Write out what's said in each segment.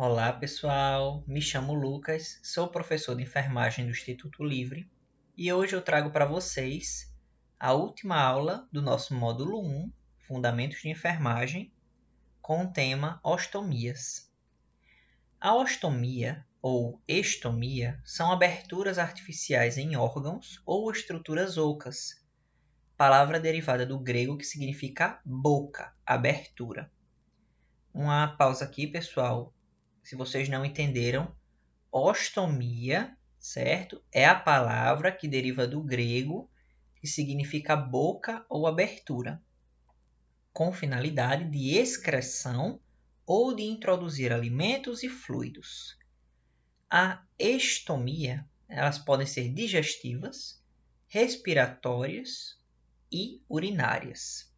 Olá, pessoal. Me chamo Lucas, sou professor de enfermagem do Instituto Livre e hoje eu trago para vocês a última aula do nosso módulo 1, Fundamentos de Enfermagem, com o tema ostomias. A ostomia ou estomia são aberturas artificiais em órgãos ou estruturas ocas, palavra derivada do grego que significa boca, abertura. Uma pausa aqui, pessoal. Se vocês não entenderam, ostomia, certo? É a palavra que deriva do grego, que significa boca ou abertura, com finalidade de excreção ou de introduzir alimentos e fluidos. A estomia, elas podem ser digestivas, respiratórias e urinárias.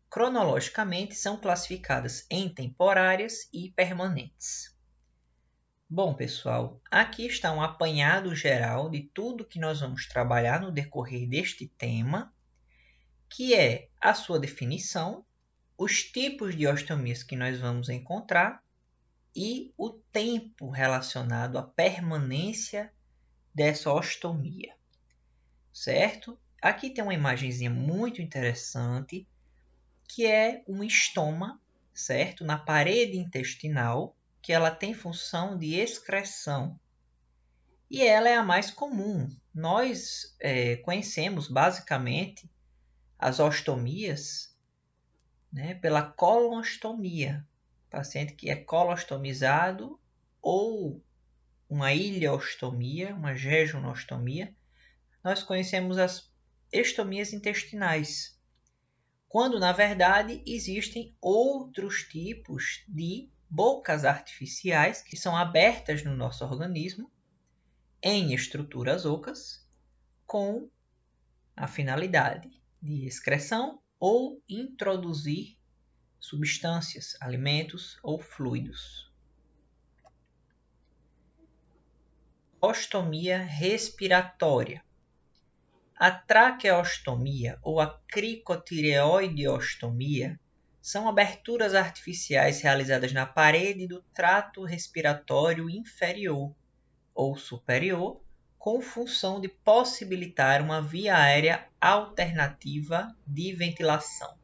Cronologicamente, são classificadas em temporárias e permanentes. Bom, pessoal, aqui está um apanhado geral de tudo que nós vamos trabalhar no decorrer deste tema, que é a sua definição, os tipos de ostomias que nós vamos encontrar e o tempo relacionado à permanência dessa ostomia, certo? Aqui tem uma imagenzinha muito interessante, que é um estoma, certo? Na parede intestinal, que ela tem função de excreção. E ela é a mais comum. Nós conhecemos basicamente as ostomias, né, pela colostomia. Paciente que é colostomizado ou uma ileostomia, uma jejunostomia. Nós conhecemos as estomias intestinais, quando na verdade existem outros tipos de bocas artificiais que são abertas no nosso organismo em estruturas ocas com a finalidade de excreção ou introduzir substâncias, alimentos ou fluidos. Ostomia respiratória. A traqueostomia ou a cricotireoideostomia são aberturas artificiais realizadas na parede do trato respiratório inferior ou superior, com função de possibilitar uma via aérea alternativa de ventilação.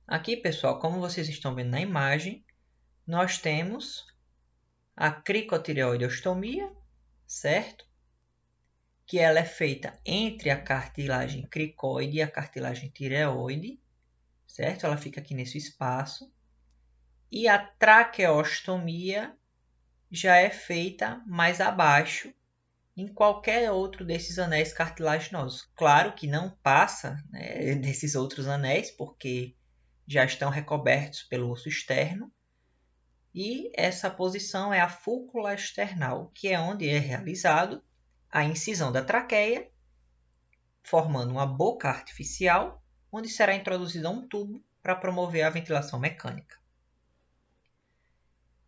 Aqui, pessoal, como vocês estão vendo na imagem, nós temos a cricotireoideostomia, certo? Que ela é feita entre a cartilagem cricoide e a cartilagem tireoide, certo? Ela fica aqui nesse espaço. E a traqueostomia já é feita mais abaixo, em qualquer outro desses anéis cartilaginosos. Claro que não passa, né, desses outros anéis, porque já estão recobertos pelo osso externo. E essa posição é a fúcula external, que é onde é realizado a incisão da traqueia, formando uma boca artificial, onde será introduzido um tubo para promover a ventilação mecânica.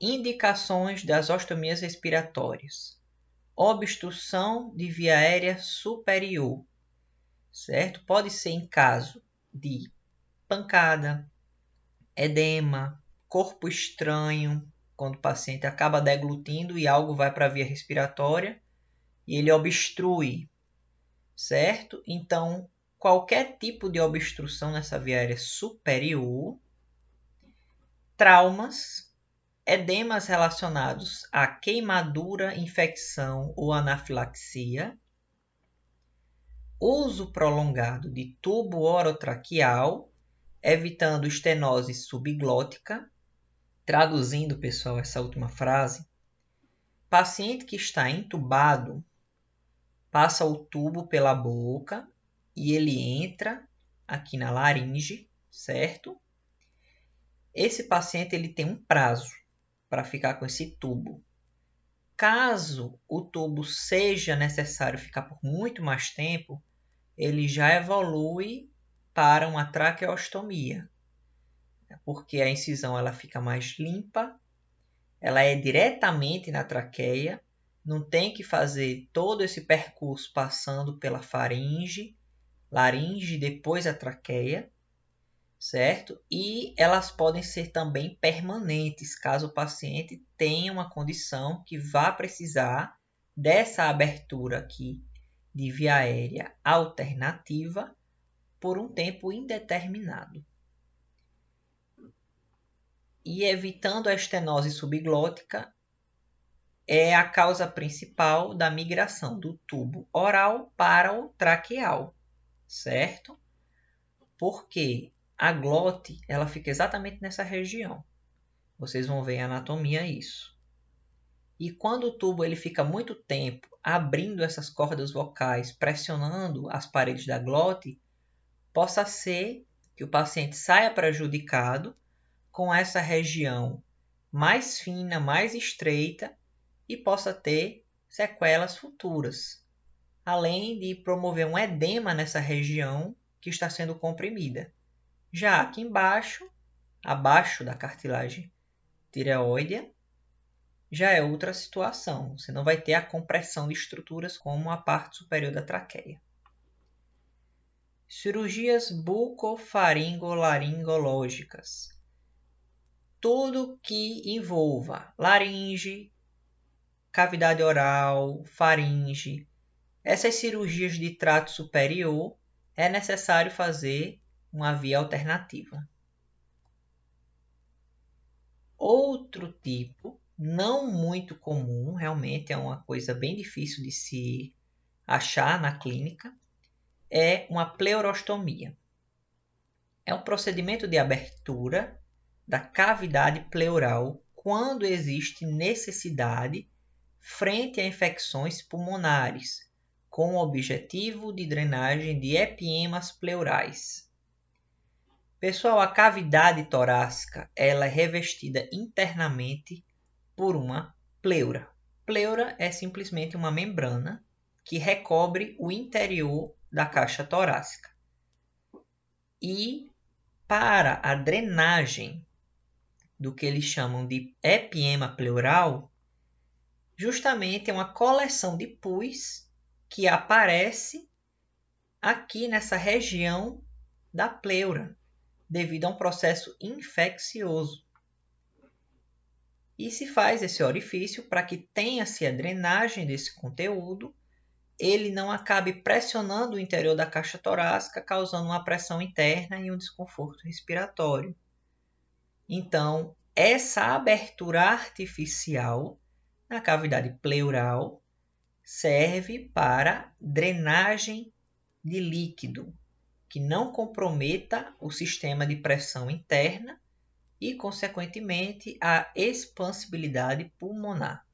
Indicações das ostomias respiratórias. Obstrução de via aérea superior, certo? Pode ser em caso de pancada, edema, corpo estranho, quando o paciente acaba deglutindo e algo vai para a via respiratória e ele obstrui, certo? Então, qualquer tipo de obstrução nessa via aérea superior, traumas, edemas relacionados a queimadura, infecção ou anafilaxia, uso prolongado de tubo orotraqueal, evitando estenose subglótica. Traduzindo, pessoal, essa última frase, paciente que está entubado passa o tubo pela boca e ele entra aqui na laringe, certo? Esse paciente ele tem um prazo para ficar com esse tubo. Caso o tubo seja necessário ficar por muito mais tempo, ele já evolui para uma traqueostomia, porque a incisão ela fica mais limpa, ela é diretamente na traqueia, não tem que fazer todo esse percurso passando pela faringe, laringe, depois a traqueia. certo? E elas podem ser também permanentes, caso o paciente tenha uma condição que vá precisar dessa abertura aqui de via aérea alternativa por um tempo indeterminado. E evitando a estenose subglótica é a causa principal da migração do tubo oral para o traqueal, certo? Porque a glote ela fica exatamente nessa região. Vocês vão ver em anatomia isso. E quando o tubo ele fica muito tempo abrindo essas cordas vocais, pressionando as paredes da glote, possa ser que o paciente saia prejudicado com essa região mais fina, mais estreita e possa ter sequelas futuras, além de promover um edema nessa região que está sendo comprimida. Já aqui embaixo, abaixo da cartilagem tireoide, já é outra situação. Você não vai ter a compressão de estruturas como a parte superior da traqueia. Cirurgias bucofaringolaringológicas. Tudo que envolva laringe, cavidade oral, faringe. Essas cirurgias de trato superior é necessário fazer uma via alternativa. Outro tipo, não muito comum, realmente é uma coisa bem difícil de se achar na clínica, é uma pleurostomia. É um procedimento de abertura da cavidade pleural quando existe necessidade frente a infecções pulmonares, com o objetivo de drenagem de epiemas pleurais. Pessoal, a cavidade torácica ela é revestida internamente por uma pleura. Pleura é simplesmente uma membrana que recobre o interior da caixa torácica. E para a drenagem do que eles chamam de epiema pleural, justamente é uma coleção de pus que aparece aqui nessa região da pleura, devido a um processo infeccioso. E se faz esse orifício para que tenha-se a drenagem desse conteúdo, ele não acabe pressionando o interior da caixa torácica, causando uma pressão interna e um desconforto respiratório. Então, essa abertura artificial na cavidade pleural serve para drenagem de líquido, que não comprometa o sistema de pressão interna e, consequentemente, a expansibilidade pulmonar.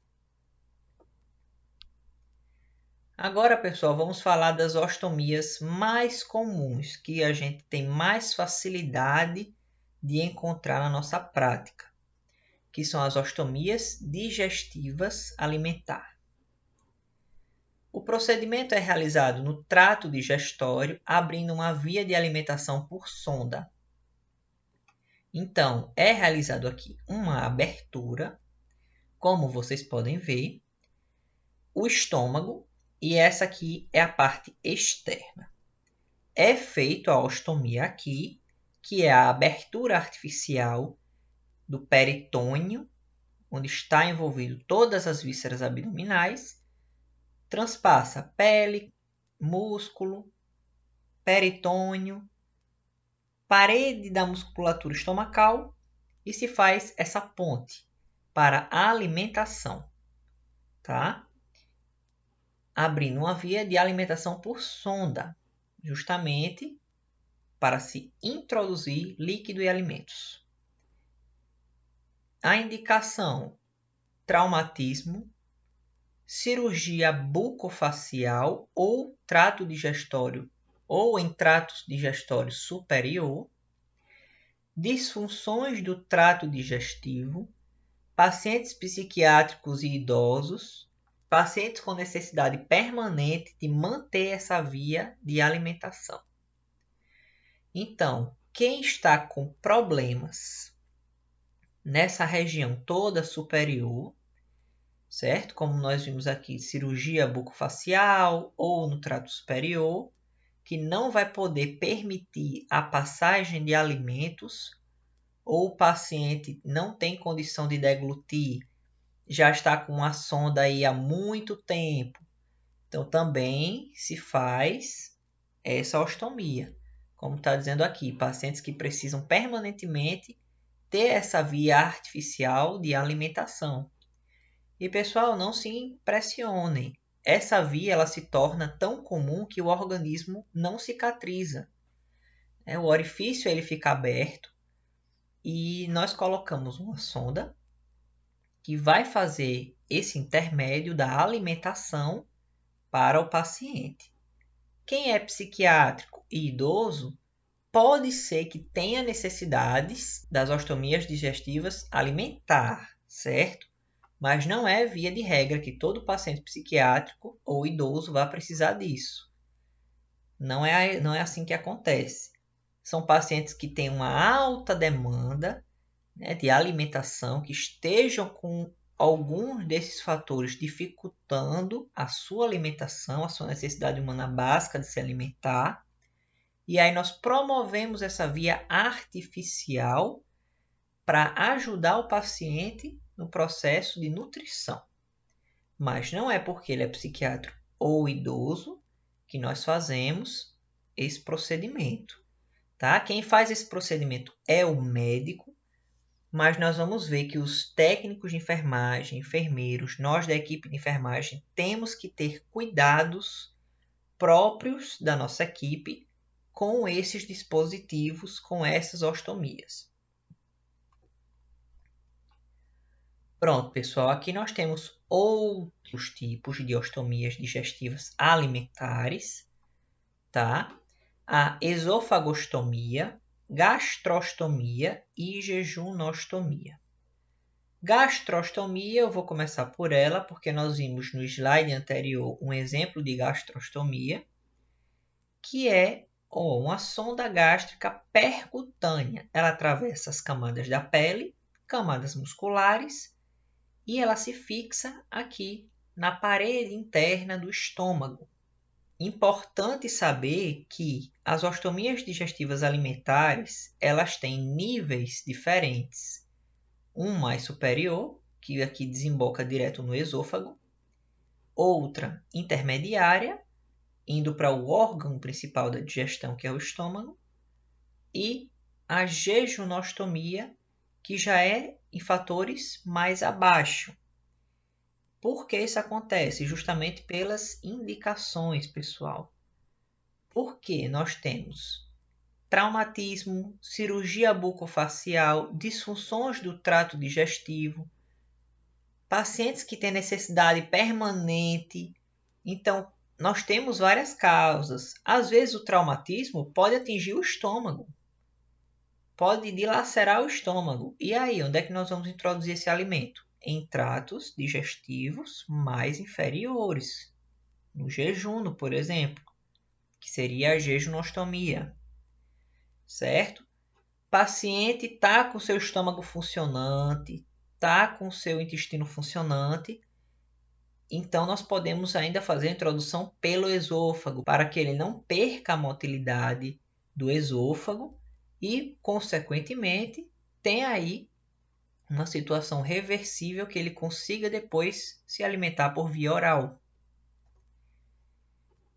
Agora, pessoal, vamos falar das ostomias mais comuns, que a gente tem mais facilidade de encontrar na nossa prática, que são as ostomias digestivas alimentar. O procedimento é realizado no trato digestório, abrindo uma via de alimentação por sonda. Então, é realizado aqui uma abertura, como vocês podem ver, o estômago, e essa aqui é a parte externa. É feita a ostomia aqui, que é a abertura artificial do peritônio, onde está envolvido todas as vísceras abdominais, transpassa pele, músculo, peritônio, parede da musculatura estomacal e se faz essa ponte para a alimentação, tá? Abrindo uma via de alimentação por sonda, justamente para se introduzir líquido e alimentos. A indicação: traumatismo, cirurgia bucofacial ou trato digestório ou em trato digestório superior, disfunções do trato digestivo, pacientes psiquiátricos e idosos, pacientes com necessidade permanente de manter essa via de alimentação. Então, quem está com problemas nessa região toda superior, certo? Como nós vimos aqui, cirurgia bucofacial ou no trato superior, que não vai poder permitir a passagem de alimentos, ou o paciente não tem condição de deglutir, já está com a sonda aí há muito tempo, então também se faz essa ostomia. Como está dizendo aqui, pacientes que precisam permanentemente ter essa via artificial de alimentação. E pessoal, não se impressionem. Essa via ela se torna tão comum que o organismo não cicatriza. O orifício ele fica aberto e nós colocamos uma sonda que vai fazer esse intermédio da alimentação para o paciente. Quem é psiquiátrico e idoso pode ser que tenha necessidades das ostomias digestivas alimentar, certo? Mas não é via de regra que todo paciente psiquiátrico ou idoso vai precisar disso. Não é assim que acontece. São pacientes que têm uma alta demanda, né, de alimentação, que estejam com alguns desses fatores dificultando a sua alimentação, a sua necessidade humana básica de se alimentar. E aí nós promovemos essa via artificial para ajudar o paciente no processo de nutrição. Mas não é porque ele é psiquiátrico ou idoso que nós fazemos esse procedimento. Tá? Quem faz esse procedimento é o médico, mas nós vamos ver que os técnicos de enfermagem, enfermeiros, nós da equipe de enfermagem, temos que ter cuidados próprios da nossa equipe com esses dispositivos, com essas ostomias. Pronto, pessoal, aqui nós temos outros tipos de ostomias digestivas alimentares, tá? A esofagostomia, gastrostomia e jejunostomia. Gastrostomia, eu vou começar por ela, porque nós vimos no slide anterior um exemplo de gastrostomia, que é uma sonda gástrica percutânea. Ela atravessa as camadas da pele, camadas musculares, e ela se fixa aqui na parede interna do estômago. Importante saber que as ostomias digestivas alimentares, elas têm níveis diferentes. Um mais superior, que aqui desemboca direto no esôfago. Outra intermediária, indo para o órgão principal da digestão, que é o estômago. E a jejunostomia, que já é em fatores mais abaixo. Por que isso acontece? Justamente pelas indicações, pessoal. Porque nós temos traumatismo, cirurgia bucofacial, disfunções do trato digestivo, pacientes que têm necessidade permanente. Então, nós temos várias causas. Às vezes, o traumatismo pode atingir o estômago. Pode dilacerar o estômago. E aí, onde é que nós vamos introduzir esse alimento? Em tratos digestivos mais inferiores. No jejum, por exemplo, que seria a jejunostomia. Certo? Paciente está com seu estômago funcionante, está com seu intestino funcionante, então nós podemos ainda fazer a introdução pelo esôfago, para que ele não perca a motilidade do esôfago e, consequentemente, tenha aí uma situação reversível que ele consiga depois se alimentar por via oral.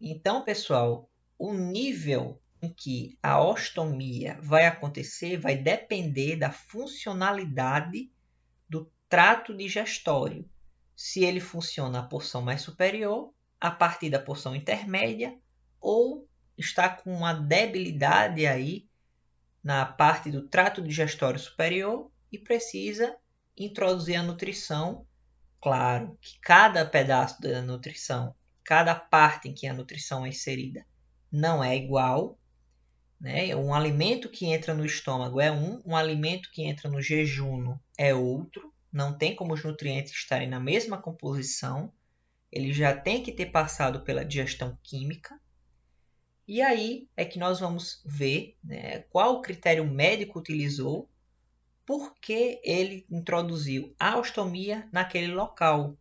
Então, pessoal, o nível em que a ostomia vai acontecer vai depender da funcionalidade do trato digestório. Se ele funciona na porção mais superior, a partir da porção intermédia, ou está com uma debilidade aí na parte do trato digestório superior e precisa introduzir a nutrição. Claro que cada pedaço da nutrição, cada parte em que a nutrição é inserida não é igual, né? Um alimento que entra no estômago é um alimento que entra no jejum é outro. Não tem como os nutrientes estarem na mesma composição. Ele já tem que ter passado pela digestão química. E aí é que nós vamos ver, né, qual o critério médico utilizou, por que ele introduziu a ostomia naquele local.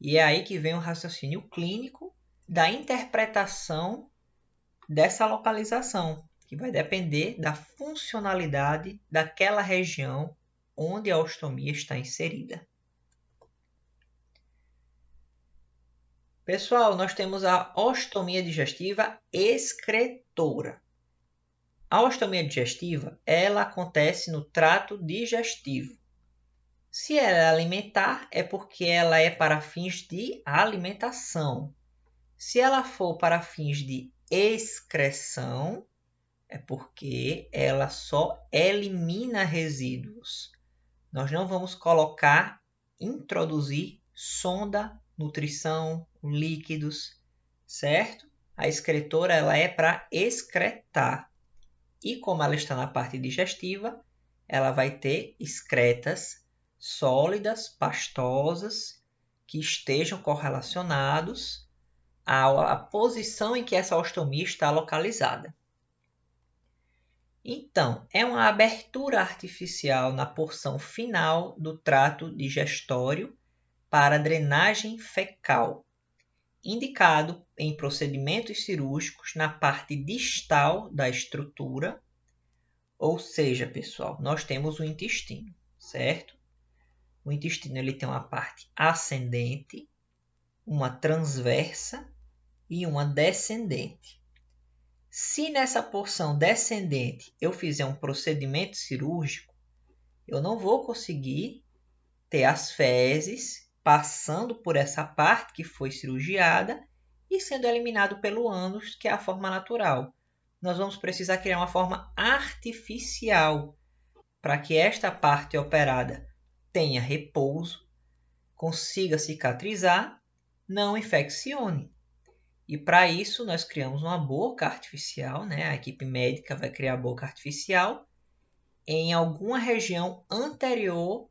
E é aí que vem o raciocínio clínico da interpretação dessa localização, que vai depender da funcionalidade daquela região onde a ostomia está inserida. Pessoal, nós temos a ostomia digestiva excretora. A ostomia digestiva, ela acontece no trato digestivo. Se ela é alimentar, é porque ela é para fins de alimentação. Se ela for para fins de excreção, é porque ela só elimina resíduos. Nós não vamos introduzir sonda, nutrição, líquidos, certo? A excretora ela é para excretar. E como ela está na parte digestiva, ela vai ter excretas sólidas, pastosas, que estejam correlacionados à posição em que essa ostomia está localizada. Então, é uma abertura artificial na porção final do trato digestório para drenagem fecal, indicado em procedimentos cirúrgicos na parte distal da estrutura. Ou seja, pessoal, nós temos o intestino, certo? O intestino ele tem uma parte ascendente, uma transversa e uma descendente. Se nessa porção descendente eu fizer um procedimento cirúrgico, eu não vou conseguir ter as fezes passando por essa parte que foi cirurgiada e sendo eliminado pelo ânus, que é a forma natural. Nós vamos precisar criar uma forma artificial para que esta parte operada tenha repouso, consiga cicatrizar, não infeccione. E para isso nós criamos uma boca artificial, né? A equipe médica vai criar a boca artificial em alguma região anterior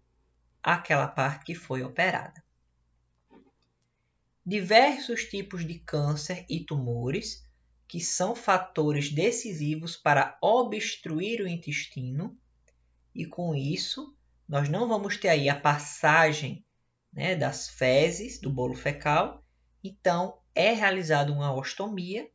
àquela parte que foi operada. Diversos tipos de câncer e tumores que são fatores decisivos para obstruir o intestino, e com isso nós não vamos ter aí a passagem, né, das fezes do bolo fecal. Então é realizada uma ostomia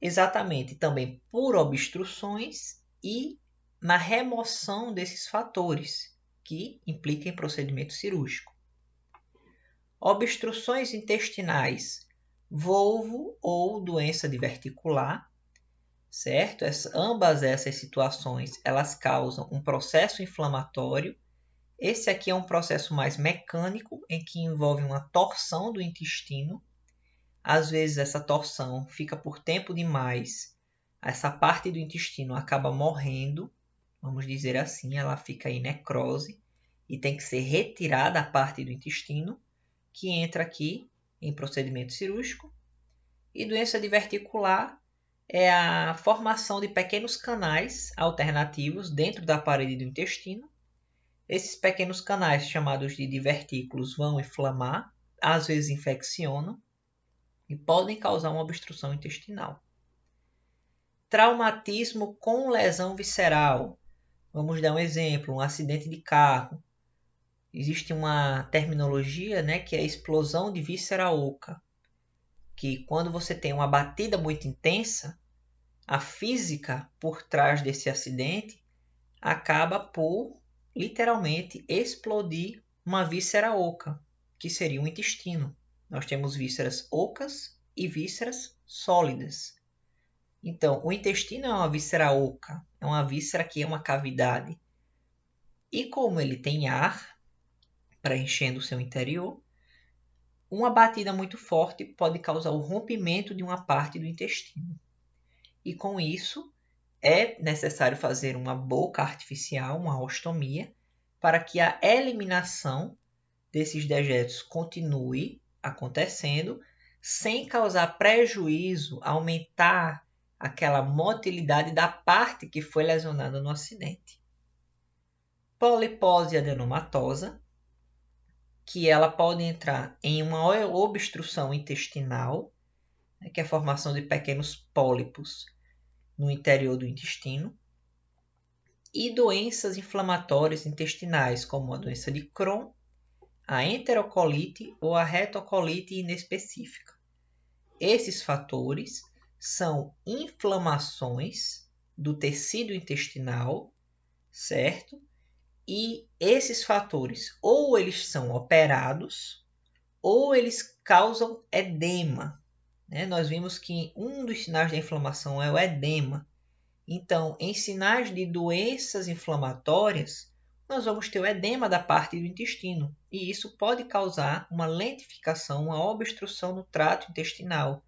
exatamente também por obstruções e na remoção desses fatores que implicam em procedimento cirúrgico. Obstruções intestinais, volvo ou doença diverticular, certo? Ambas essas situações elas causam um processo inflamatório. Esse aqui é um processo mais mecânico, em que envolve uma torção do intestino. Às vezes essa torção fica por tempo demais, essa parte do intestino acaba morrendo, vamos dizer assim, ela fica em necrose e tem que ser retirada a parte do intestino, que entra aqui em procedimento cirúrgico. E doença diverticular é a formação de pequenos canais alternativos dentro da parede do intestino. Esses pequenos canais, chamados de divertículos, vão inflamar, às vezes infeccionam, e podem causar uma obstrução intestinal. Traumatismo com lesão visceral. Vamos dar um exemplo, um acidente de carro. Existe uma terminologia, né, que é a explosão de víscera oca, que quando você tem uma batida muito intensa, a física por trás desse acidente acaba por, literalmente, explodir uma víscera oca, que seria o intestino. Nós temos vísceras ocas e vísceras sólidas. Então, o intestino é uma víscera oca, é uma víscera que é uma cavidade. E como ele tem ar preenchendo o seu interior, uma batida muito forte pode causar o rompimento de uma parte do intestino. E com isso, é necessário fazer uma boca artificial, uma ostomia, para que a eliminação desses dejetos continue acontecendo, sem causar prejuízo, aumentar aquela motilidade da parte que foi lesionada no acidente. Polipose adenomatosa, que ela pode entrar em uma obstrução intestinal, que é a formação de pequenos pólipos no interior do intestino, e doenças inflamatórias intestinais, como a doença de Crohn, a enterocolite ou a retocolite inespecífica. Esses fatores são inflamações do tecido intestinal, certo? E esses fatores, ou eles são operados, ou eles causam edema, né? Nós vimos que um dos sinais da inflamação é o edema. Então, em sinais de doenças inflamatórias, nós vamos ter o edema da parte do intestino. E isso pode causar uma lentificação, uma obstrução no trato intestinal.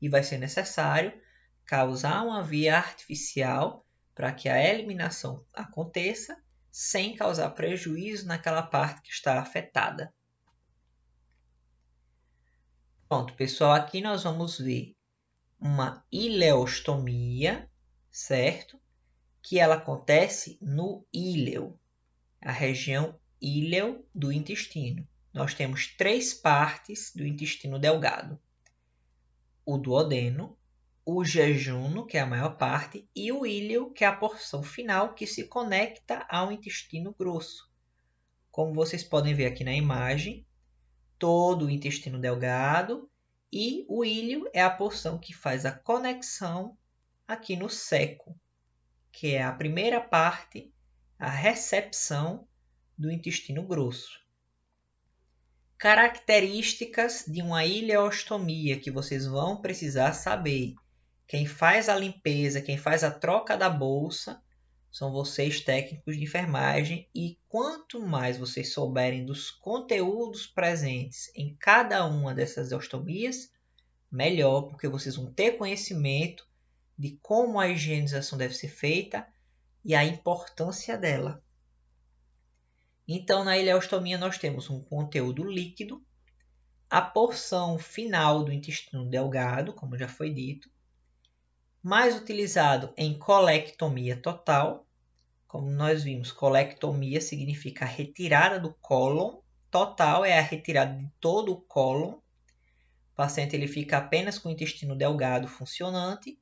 E vai ser necessário causar uma via artificial para que a eliminação aconteça sem causar prejuízo naquela parte que está afetada. Pronto, pessoal, aqui nós vamos ver uma ileostomia, certo? Que ela acontece no íleo, a região íleo do intestino. Nós temos 3 partes do intestino delgado: o duodeno, o jejuno, que é a maior parte, e o íleo, que é a porção final que se conecta ao intestino grosso. Como vocês podem ver aqui na imagem, todo o intestino delgado, e o íleo é a porção que faz a conexão aqui no seco, que é a primeira parte, a recepção do intestino grosso. Características de uma ileostomia que vocês vão precisar saber. Quem faz a limpeza, quem faz a troca da bolsa, são vocês técnicos de enfermagem, e quanto mais vocês souberem dos conteúdos presentes em cada uma dessas ostomias, melhor, porque vocês vão ter conhecimento de como a higienização deve ser feita e a importância dela. Então, na ileostomia nós temos um conteúdo líquido, a porção final do intestino delgado, como já foi dito, mais utilizado em colectomia total. Como nós vimos, colectomia significa a retirada do cólon. Total é a retirada de todo o cólon. O paciente ele fica apenas com o intestino delgado funcionante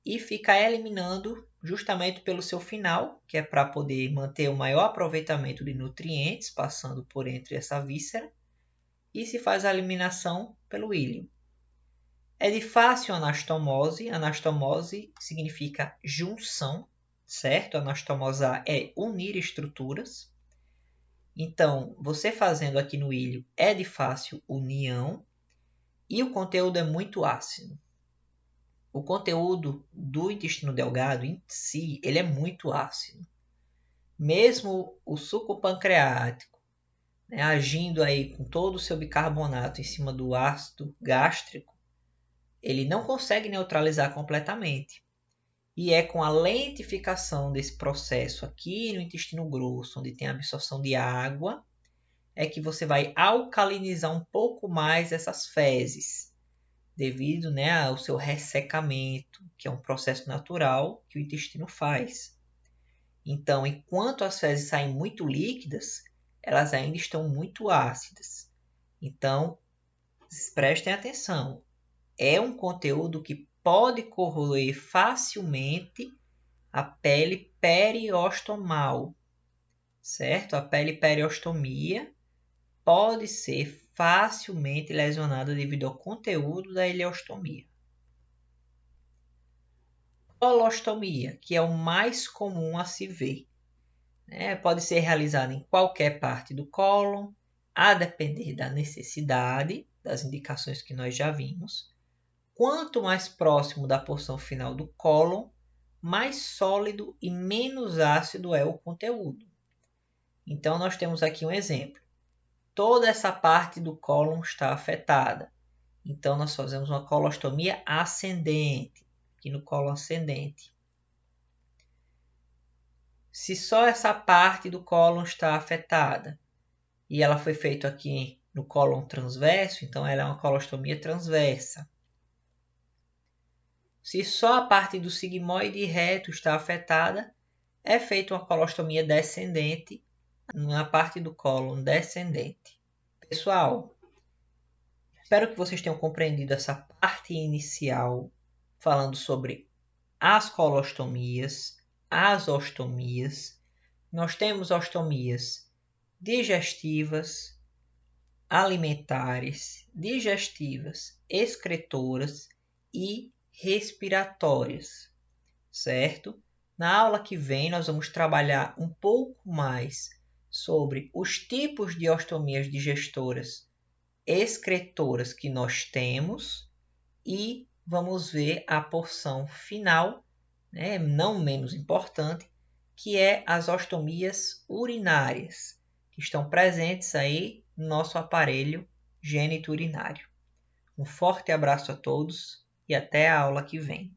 e fica eliminando justamente pelo seu final, que é para poder manter o maior aproveitamento de nutrientes, passando por entre essa víscera, e se faz a eliminação pelo íleo. É de fácil anastomose. Anastomose significa junção, certo? Anastomosar é unir estruturas. Então, você fazendo aqui no íleo é de fácil união e o conteúdo é muito ácido. O conteúdo do intestino delgado em si, ele é muito ácido. Mesmo o suco pancreático, né, agindo aí com todo o seu bicarbonato em cima do ácido gástrico, ele não consegue neutralizar completamente. E é com a lentificação desse processo aqui no intestino grosso, onde tem a absorção de água, é que você vai alcalinizar um pouco mais essas fezes, devido, né, ao seu ressecamento, que é um processo natural que o intestino faz. Então, enquanto as fezes saem muito líquidas, elas ainda estão muito ácidas. Então, prestem atenção. É um conteúdo que pode corroer facilmente a pele periostomal, certo? A pele periostomia pode ser facilmente lesionada devido ao conteúdo da ileostomia. Colostomia, que é o mais comum a se ver, né? Pode ser realizada em qualquer parte do cólon, a depender da necessidade, das indicações que nós já vimos. Quanto mais próximo da porção final do cólon, mais sólido e menos ácido é o conteúdo. Então, nós temos aqui um exemplo. Toda essa parte do cólon está afetada. Então, nós fazemos uma colostomia ascendente, aqui no cólon ascendente. Se só essa parte do cólon está afetada e ela foi feita aqui no cólon transverso, então ela é uma colostomia transversa. Se só a parte do sigmoide reto está afetada, é feita uma colostomia descendente na parte do cólon descendente. Pessoal, espero que vocês tenham compreendido essa parte inicial, falando sobre as colostomias, as ostomias. Nós temos ostomias digestivas, alimentares, digestivas, excretoras e respiratórias, certo? Na aula que vem, nós vamos trabalhar um pouco mais sobre os tipos de ostomias digestoras excretoras que nós temos e vamos ver a porção final, né, não menos importante, que é as ostomias urinárias, que estão presentes aí no nosso aparelho gênito-urinário. Um forte abraço a todos e até a aula que vem.